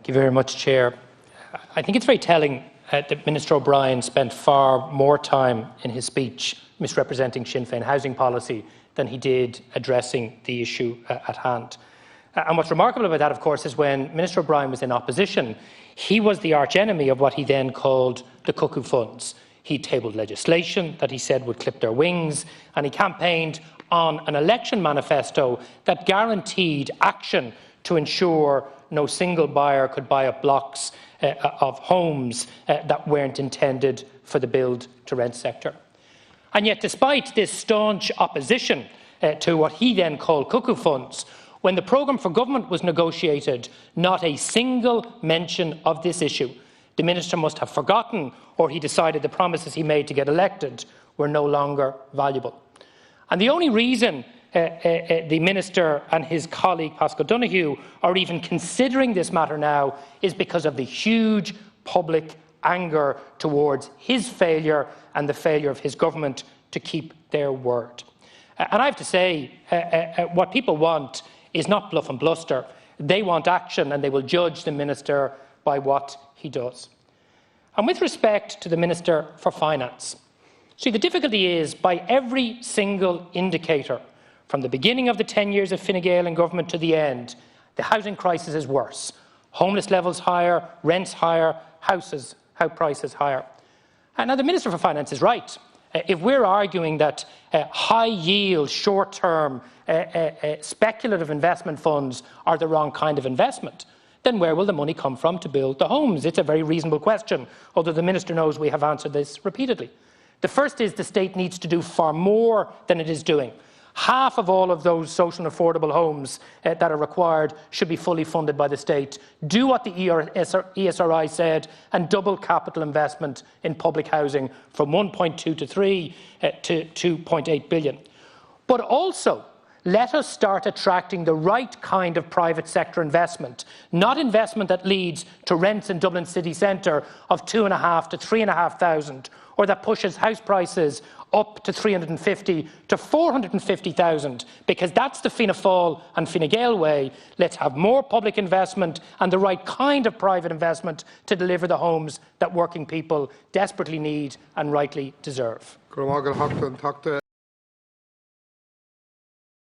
you very much, Chair. I think it's very telling that Minister O'Brien spent far more time in his speech misrepresenting Sinn Féin housing policy than he did addressing the issue at hand. And what's remarkable about that, of course, is when Minister O'Brien was in opposition, he was the archenemy of what he then called the cuckoo funds. He tabled legislation that he said would clip their wings, and he campaigned on an election manifesto that guaranteed action to ensure no single buyer could buy up blocks of homes that weren't intended for the build-to-rent sector. And yet, despite this staunch opposition to what he then called cuckoo funds, when the programme for government was negotiated, not a single mention of this issue. The minister must have forgotten, or he decided the promises he made to get elected were no longer valuable. And the only reason the minister and his colleague Pascal Donoghue are even considering this matter now is because of the huge public anger towards his failure and the failure of his government to keep their word. And I have to say, what people want is not bluff and bluster. They want action, and they will judge the minister by what he does. And with respect to the Minister for Finance, see, the difficulty is, by every single indicator, from the beginning of the 10 years of Fine Gael in government to the end, the housing crisis is worse. Homeless levels higher, rents higher, house prices higher. And now the Minister for Finance is right. If we're arguing that high-yield, short-term, speculative investment funds are the wrong kind of investment, then where will the money come from to build the homes? It's a very reasonable question, although the Minister knows we have answered this repeatedly. The first is the state needs to do far more than it is doing. Half of all of those social and affordable homes that are required should be fully funded by the state. Do what the ESRI said and double capital investment in public housing from 1.2 to 3 to 2.8 billion. But also, let us start attracting the right kind of private sector investment, not investment that leads to rents in Dublin city centre of 2,500 to 3,500, or that pushes house prices up to 350 to 450,000, because that's the Fianna Fáil and Fine Gael way. Let's have more public investment and the right kind of private investment to deliver the homes that working people desperately need and rightly deserve.